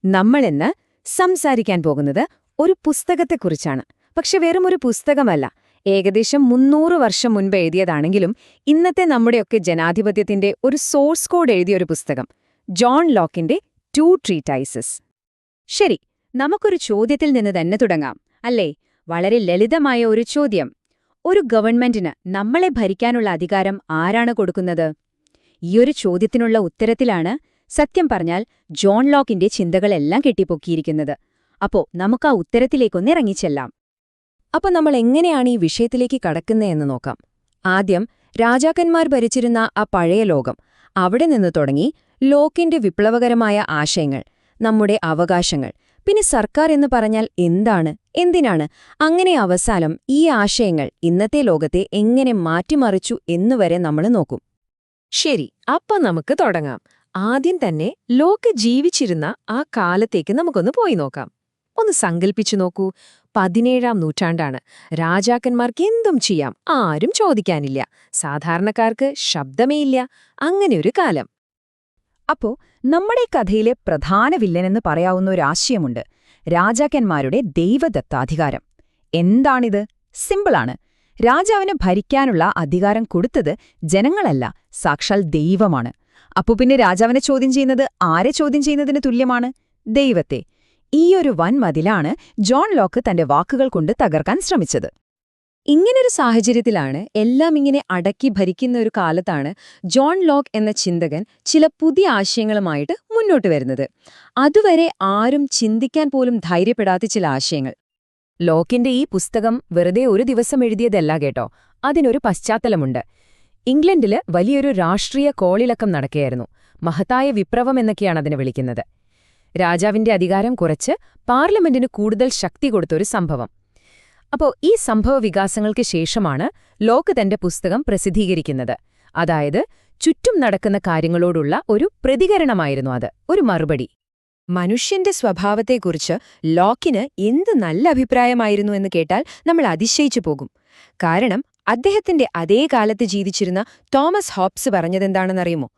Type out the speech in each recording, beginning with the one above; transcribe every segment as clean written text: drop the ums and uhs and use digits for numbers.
നമ്മളിന്ന് സംസാരിക്കാൻ പോകുന്നത് ഒരു പുസ്തകത്തെക്കുറിച്ചാണ്. പക്ഷെ വെറുമൊരു പുസ്തകമല്ല, ഏകദേശം 300 വർഷം മുൻപ് എഴുതിയതാണെങ്കിലും ഇന്നത്തെ നമ്മുടെയൊക്കെ ജനാധിപത്യത്തിന്റെ ഒരു സോഴ്സ് കോഡ് എഴുതിയൊരു പുസ്തകം, ജോൺ ലോക്കിന്റെ ടു ട്രീറ്റൈസസ്. ശരി, നമുക്കൊരു ചോദ്യത്തിൽ നിന്ന് തന്നെ തുടങ്ങാം, അല്ലേ? വളരെ ലളിതമായ ഒരു ചോദ്യം. ഒരു ഗവൺമെന്റിന് നമ്മളെ ഭരിക്കാനുള്ള അധികാരം ആരാണ് കൊടുക്കുന്നത്? ഈയൊരു ചോദ്യത്തിനുള്ള ഉത്തരത്തിലാണ് സത്യം പറഞ്ഞാൽ ജോൺ ലോക്കിന്റെ ചിന്തകളെല്ലാം കെട്ടിപ്പൊക്കിയിരിക്കുന്നത്. അപ്പോ നമുക്ക് ആ ഉത്തരത്തിലേക്കൊന്ന് ഇറങ്ങിച്ചെല്ലാം. അപ്പൊ നമ്മൾ എങ്ങനെയാണ് ഈ വിഷയത്തിലേക്ക് കടക്കുന്നതെന്ന് നോക്കാം. ആദ്യം രാജാക്കന്മാർ ഭരിച്ചിരുന്ന ആ പഴയ ലോകം, അവിടെ നിന്ന് തുടങ്ങി ലോക്കിന്റെ വിപ്ലവകരമായ ആശയങ്ങൾ, നമ്മുടെ അവകാശങ്ങൾ, പിന്നെ സർക്കാർ എന്ന് പറഞ്ഞാൽ എന്താണ്, എന്തിനാണ്, അങ്ങനെ അവസാനം ഈ ആശയങ്ങൾ ഇന്നത്തെ ലോകത്തെ എങ്ങനെ മാറ്റിമറിച്ചു എന്നുവരെ നമ്മൾ നോക്കും. ശരി, അപ്പൊ നമുക്ക് തുടങ്ങാം. ആദ്യം തന്നെ ലോക്ക് ജീവിച്ചിരുന്ന ആ കാലത്തേക്ക് നമുക്കൊന്ന് പോയി നോക്കാം. ഒന്ന് സങ്കൽപ്പിച്ചു നോക്കൂ, 17-ാം നൂറ്റാണ്ടാണ്. രാജാക്കന്മാർക്ക് എന്തും ചെയ്യാം, ആരും ചോദിക്കാനില്ല. സാധാരണക്കാർക്ക് ശബ്ദമേയില്ല. അങ്ങനെയൊരു കാലം. അപ്പോ നമ്മുടെ കഥയിലെ പ്രധാന വില്ലനെന്ന് പറയാവുന്ന ഒരു ആശയമുണ്ട്, രാജാക്കന്മാരുടെ ദൈവദത്താധികാരം. എന്താണിത്? സിമ്പിളാണ്. രാജാവിന് ഭരിക്കാനുള്ള അധികാരം കൊടുത്തത് ജനങ്ങളല്ല, സാക്ഷാൽ ദൈവമാണ്. അപ്പോ പിന്നെ രാജാവിനെ ചോദ്യം ചെയ്യുന്നത് ആരെ ചോദ്യം ചെയ്യുന്നതിന് തുല്യമാണ്? ദൈവത്തെ. ഈയൊരു വൻമതിലാണ് ജോൺ ലോക്ക് തന്റെ വാക്കുകൾ കൊണ്ട് തകർക്കാൻ ശ്രമിച്ചത്. ഇങ്ങനൊരു സാഹചര്യത്തിലാണ്, എല്ലാം ഇങ്ങനെ അടക്കി ഭരിക്കുന്ന ഒരു കാലത്താണ് ജോൺ ലോക്ക് എന്ന ചിന്തകൻ ചില പുതിയ ആശയങ്ങളുമായിട്ട് മുന്നോട്ട് വരുന്നത്. അതുവരെ ആരും ചിന്തിക്കാൻ പോലും ധൈര്യപ്പെടാത്ത ചില ആശയങ്ങൾ. ലോക്കിന്റെ ഈ പുസ്തകം വെറുതെ ഒരു ദിവസം എഴുതിയതല്ല കേട്ടോ, അതിനൊരു പശ്ചാത്തലമുണ്ട്. ഇംഗ്ലണ്ടില് വലിയൊരു രാഷ്ട്രീയ കോളിളക്കം നടക്കുകയായിരുന്നു. മഹത്തായ വിപ്ലവം എന്നൊക്കെയാണ് അതിനെ വിളിക്കുന്നത്. രാജാവിന്റെ അധികാരം കുറച്ച് പാർലമെന്റിന് കൂടുതൽ ശക്തി കൊടുത്തൊരു സംഭവം. അപ്പോ ഈ സംഭവവികാസങ്ങൾക്ക് ശേഷമാണ് ലോക്ക് തന്റെ പുസ്തകം പ്രസിദ്ധീകരിക്കുന്നത്. അതായത് ചുറ്റും നടക്കുന്ന കാര്യങ്ങളോടുള്ള ഒരു പ്രതികരണമായിരുന്നു അത്, ഒരു മറുപടി. മനുഷ്യന്റെ സ്വഭാവത്തെക്കുറിച്ച് ലോക്കിന് എന്ത് നല്ല അഭിപ്രായമായിരുന്നു എന്ന് കേട്ടാൽ നമ്മൾ അതിശയിച്ചു പോകും. കാരണം അദ്ദേഹത്തിന്റെ അതേ കാലത്ത് ജീവിച്ചിരുന്ന തോമസ് ഹോബ്സ് പറഞ്ഞതെന്താണെന്നറിയുമോ?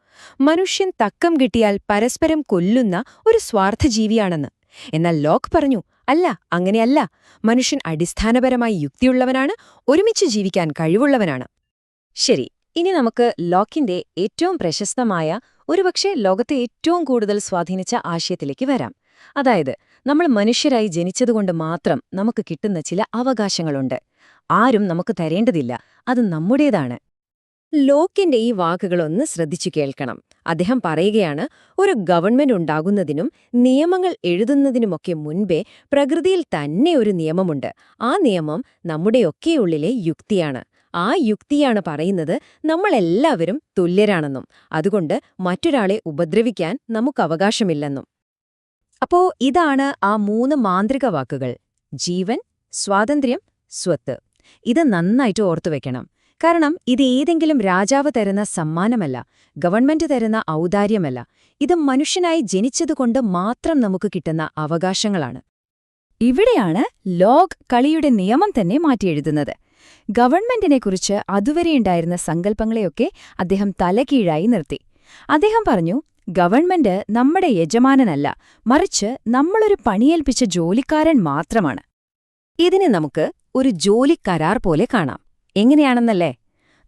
മനുഷ്യൻ തക്കം കിട്ടിയാൽ പരസ്പരം കൊല്ലുന്ന ഒരു സ്വാർത്ഥജീവിയാണെന്ന്. എന്നാൽ ലോക്ക് പറഞ്ഞു, അല്ല, അങ്ങനെയല്ല. മനുഷ്യൻ അടിസ്ഥാനപരമായി യുക്തിയുള്ളവനാണ്, ഒരുമിച്ച് ജീവിക്കാൻ കഴിവുള്ളവനാണ്. ശരി, ഇനി നമുക്ക് ലോക്കിന്റെ ഏറ്റവും പ്രശസ്തമായ, ഒരുപക്ഷെ ലോകത്തെ ഏറ്റവും കൂടുതൽ സ്വാധീനിച്ച ആശയത്തിലേക്ക് വരാം. അതായത്, നമ്മൾ മനുഷ്യരായി ജനിച്ചതുകൊണ്ട് മാത്രം നമുക്ക് കിട്ടുന്ന ചില അവകാശങ്ങളുണ്ട്. ആരും നമുക്ക് തരേണ്ടതില്ല, അത് നമ്മുടേതാണ്. ലോക്കിന്റെ ഈ വാക്കുകളൊന്ന് ശ്രദ്ധിച്ചു കേൾക്കണം. അദ്ദേഹം പറയുകയാണ്, ഒരു ഗവൺമെന്റ് ഉണ്ടാകുന്നതിനും നിയമങ്ങൾ എഴുതുന്നതിനുമൊക്കെ മുൻപേ പ്രകൃതിയിൽ തന്നെ ഒരു നിയമമുണ്ട്. ആ നിയമം നമ്മുടെയൊക്കെയുള്ളിലെ യുക്തിയാണ്. ആ യുക്തിയാണ് പറയുന്നത് നമ്മളെല്ലാവരും തുല്യരാണെന്നും അതുകൊണ്ട് മറ്റൊരാളെ ഉപദ്രവിക്കാൻ നമുക്കവകാശമില്ലെന്നും. അപ്പോ ഇതാണ് ആ 3 മാന്ത്രിക വാക്കുകൾ: ജീവൻ, സ്വാതന്ത്ര്യം, സ്വത്ത്. ഇത് നന്നായിട്ട് ഓർത്തുവെക്കണം. കാരണം ഇത് ഏതെങ്കിലും രാജാവ് തരുന്ന സമ്മാനമല്ല, ഗവൺമെന്റ് തരുന്ന ഔദാര്യമല്ല. ഇത് മനുഷ്യനായി ജനിച്ചതുകൊണ്ട് മാത്രം നമുക്ക് കിട്ടുന്ന അവകാശങ്ങളാണ്. ഇവിടെയാണ് ലോക്ക് കളിയുടെ നിയമം തന്നെ മാറ്റിയെഴുതുന്നത്. ഗവൺമെന്റിനെക്കുറിച്ച് അതുവരെയുണ്ടായിരുന്ന സങ്കല്പങ്ങളെയൊക്കെ അദ്ദേഹം തലകീഴായി നിർത്തി. അദ്ദേഹം പറഞ്ഞു, ഗവൺമെന്റ് നമ്മുടെ യജമാനനല്ല, മറിച്ച് നമ്മളൊരു പണിയേൽപ്പിച്ച ജോലിക്കാരൻ മാത്രമാണ്. ഇതിനെ നമുക്ക് ഒരു ജോലിക്കരാർ പോലെ കാണാം. എങ്ങനെയാണെന്നല്ലേ?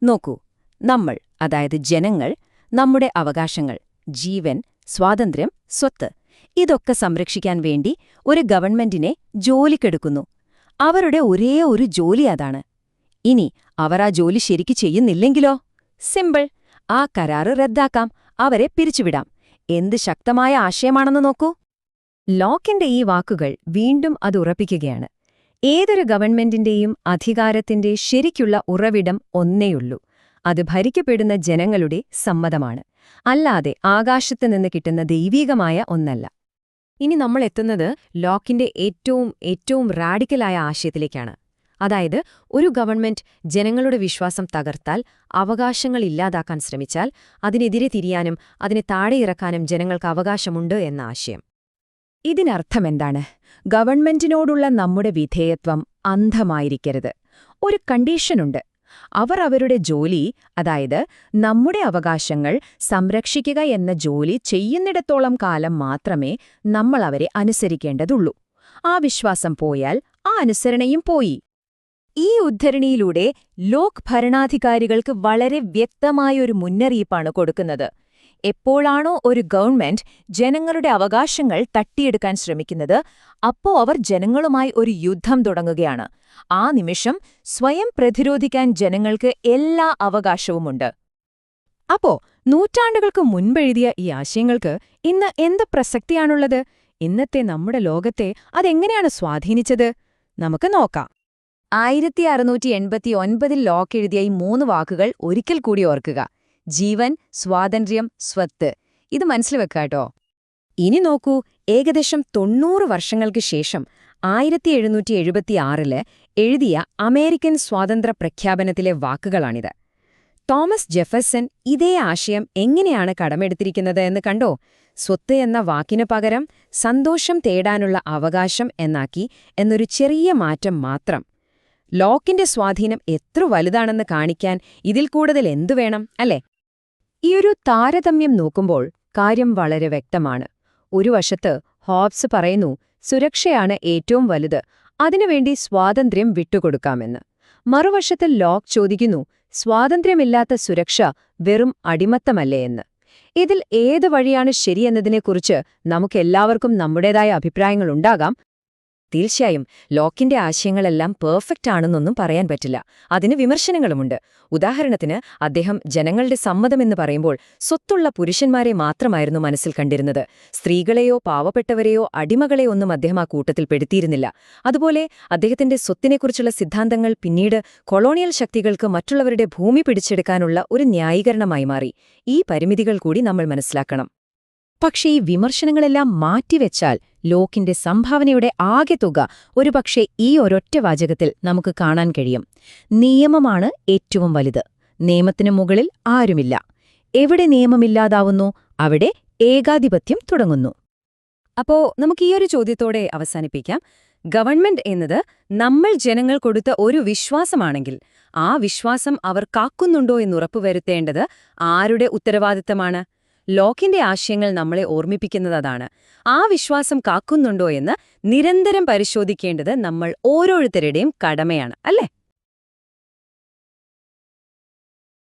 നോക്കൂ, നമ്മൾ, അതായത് ജനങ്ങൾ, നമ്മുടെ അവകാശങ്ങൾ, ജീവൻ, സ്വാതന്ത്ര്യം, സ്വത്ത്, ഇതൊക്കെ സംരക്ഷിക്കാൻ വേണ്ടി ഒരു ഗവൺമെന്റിനെ ജോലിക്കെടുക്കുന്നു. അവരുടെ ഒരേ ഒരു ജോലി അതാണ്. ഇനി അവർ ആ ജോലി ശരിക്ക് ചെയ്യുന്നില്ലെങ്കിലോ? സിമ്പിൾ, ആ കരാറ് റദ്ദാക്കാം, അവരെ പിരിച്ചുവിടാം. എന്ത് ശക്തമായ ആശയമാണെന്ന് നോക്കൂ. ലോക്കിന്റെ ഈ വാക്കുകൾ വീണ്ടും അത് ഉറപ്പിക്കുകയാണ്. ഏതൊരു ഗവൺമെന്റിന്റെയും അധികാരത്തിന്റെ ശരിക്കുള്ള ഉറവിടം ഒന്നേയുള്ളൂ, അത് ഭരിക്കപ്പെടുന്ന ജനങ്ങളുടെ സമ്മതമാണ്, അല്ലാതെ ആകാശത്ത് നിന്ന് കിട്ടുന്ന ദൈവീകമായ ഒന്നല്ല. ഇനി നമ്മൾ എത്തുന്നത് ലോക്കിന്റെ ഏറ്റവും റാഡിക്കലായ ആശയത്തിലേക്കാണ്. അതായത്, ഒരു ഗവൺമെന്റ് ജനങ്ങളുടെ വിശ്വാസം തകർത്താൽ, അവകാശങ്ങൾ ഇല്ലാതാക്കാൻ ശ്രമിച്ചാൽ, അതിനെതിരെ തിരിയാനും അതിനെ താഴെയിറക്കാനും ജനങ്ങൾക്ക് അവകാശമുണ്ട് എന്ന ആശയം. ഇതിനർത്ഥമെന്താണ്? ഗവൺമെന്റിനോടുള്ള നമ്മുടെ വിധേയത്വം അന്ധമായിരിക്കരുത്. ഒരു കണ്ടീഷനുണ്ട്. അവർ അവരുടെ ജോലി, അതായത് നമ്മുടെ അവകാശങ്ങൾ സംരക്ഷിക്കുക എന്ന ജോലി ചെയ്യുന്നിടത്തോളം കാലം മാത്രമേ നമ്മൾ അവരെ അനുസരിക്കേണ്ടതുള്ളൂ. ആ വിശ്വാസം പോയാൽ ആ അനുസരണയും പോയി. ഈ ഉദ്ധരണിയിലൂടെ ലോക് ഭരണാധികാരികൾക്ക് വളരെ വ്യക്തമായൊരു മുന്നറിയിപ്പാണ് കൊടുക്കുന്നത്. എപ്പോഴാണോ ഒരു ഗവൺമെന്റ് ജനങ്ങളുടെ അവകാശങ്ങൾ തട്ടിയെടുക്കാൻ ശ്രമിക്കുന്നത്, അപ്പോ അവർ ജനങ്ങളുമായി ഒരു യുദ്ധം തുടങ്ങുകയാണ്. ആ നിമിഷം സ്വയം പ്രതിരോധിക്കാൻ ജനങ്ങൾക്ക് എല്ലാ അവകാശവുമുണ്ട്. അപ്പോ നൂറ്റാണ്ടുകൾക്ക് മുൻപെഴുതിയ ഈ ആശയങ്ങൾക്ക് ഇന്ന് എന്ത് പ്രസക്തിയാണുള്ളത്? ഇന്നത്തെ നമ്മുടെ ലോകത്തെ അതെങ്ങനെയാണ് സ്വാധീനിച്ചത്? നമുക്ക് നോക്കാം. 1689 ലോക്ക് എഴുതിയ ഈ 3 വാക്കുകൾ ഒരിക്കൽ കൂടി ഓർക്കുക: ജീവൻ, സ്വാതന്ത്ര്യം, സ്വത്ത്. ഇത് മനസ്സിൽ വെക്കാട്ടോ. ഇനി നോക്കൂ, ഏകദേശം 90 വർഷങ്ങൾക്ക് ശേഷം 1776 എഴുതിയ അമേരിക്കൻ സ്വാതന്ത്ര്യ പ്രഖ്യാപനത്തിലെ വാക്കുകളാണിത്. തോമസ് ജെഫർസൺ ഇതേ ആശയം എങ്ങനെയാണ് കടമെടുത്തിരിക്കുന്നത് എന്ന് കണ്ടോ? സ്വത്ത് എന്ന വാക്കിനു പകരം സന്തോഷം തേടാനുള്ള അവകാശം എന്നാക്കി എന്നൊരു ചെറിയ മാറ്റം മാത്രം. ലോക്കിന്റെ സ്വാധീനം എത്ര വലുതാണെന്ന് കാണിക്കാൻ ഇതിൽ കൂടുതൽ എന്തു വേണം, അല്ലേ? ഈയൊരു താരതമ്യം നോക്കുമ്പോൾ കാര്യം വളരെ വ്യക്തമാണ്. ഒരു വശത്ത് ഹോബ്സ് പറയുന്നു, സുരക്ഷയാണ് ഏറ്റവും വലുത്, അതിനുവേണ്ടി സ്വാതന്ത്ര്യം വിട്ടുകൊടുക്കാമെന്ന്. മറുവശത്ത് ലോക്ക് ചോദിക്കുന്നു, സ്വാതന്ത്ര്യമില്ലാത്ത സുരക്ഷ വെറും അടിമത്തമല്ലേ എന്ന്. ഇതിൽ ഏത് വഴിയാണ് ശരിയെന്നതിനെക്കുറിച്ച് നമുക്കെല്ലാവർക്കും നമ്മുടേതായ അഭിപ്രായങ്ങളുണ്ടാകാം. തീർച്ചയായും ലോക്കിന്റെ ആശയങ്ങളെല്ലാം പെർഫെക്റ്റ് ആണെന്നൊന്നും പറയാൻ പറ്റില്ല. അതിന് വിമർശനങ്ങളുമുണ്ട്. ഉദാഹരണത്തിന്, അദ്ദേഹം ജനങ്ങളുടെ സമ്മതമെന്ന് പറയുമ്പോൾ സ്വത്തുള്ള പുരുഷന്മാരെ മാത്രമായിരുന്നു മനസ്സിൽ കണ്ടിരുന്നത്. സ്ത്രീകളെയോ പാവപ്പെട്ടവരെയോ അടിമകളെയോ ഒന്നും അദ്ദേഹം ആ കൂട്ടത്തിൽ പെടുത്തിയിരുന്നില്ല. അതുപോലെ അദ്ദേഹത്തിന്റെ സ്വത്തിനെക്കുറിച്ചുള്ള സിദ്ധാന്തങ്ങൾ പിന്നീട് കൊളോണിയൽ ശക്തികൾക്ക് മറ്റുള്ളവരുടെ ഭൂമി പിടിച്ചെടുക്കാനുള്ള ഒരു ന്യായീകരണമായി മാറി. ഈ പരിമിതികൾ കൂടി നമ്മൾ മനസ്സിലാക്കണം. പക്ഷേ ഈ വിമർശനങ്ങളെല്ലാം മാറ്റിവെച്ചാൽ ലോക്കിന്റെ സംഭാവനയുടെ ആകെ തുക ഒരുപക്ഷെ ഈ ഒരൊറ്റ വാചകത്തിൽ നമുക്ക് കാണാൻ കഴിയും: നിയമമാണ് ഏറ്റവും വലുത്. നിയമത്തിനു മുകളിൽ ആരുമില്ല. എവിടെ നിയമമില്ലാതാവുന്നു, അവിടെ ഏകാധിപത്യം തുടങ്ങുന്നു. അപ്പോ നമുക്ക് ഈയൊരു ചോദ്യത്തോടെ അവസാനിപ്പിക്കാം. ഗവൺമെന്റ് എന്നത് നമ്മൾ ജനങ്ങൾ കൊടുത്ത ഒരു വിശ്വാസമാണെങ്കിൽ ആ വിശ്വാസം അവർ കാക്കുന്നുണ്ടോ എന്നുറപ്പുവരുത്തേണ്ടത് ആരുടെ ഉത്തരവാദിത്തമാണ്? ലോക്കിന്റെ ആശയങ്ങൾ നമ്മളെ ഓർമ്മിപ്പിക്കുന്നതാണ്. ആ വിശ്വാസം കാക്കുന്നുണ്ടോ എന്ന് നിരന്തരം പരിശോധിക്കേണ്ടത് നമ്മൾ ഓരോരുത്തരുടെയും കടമയാണ്, അല്ലേ?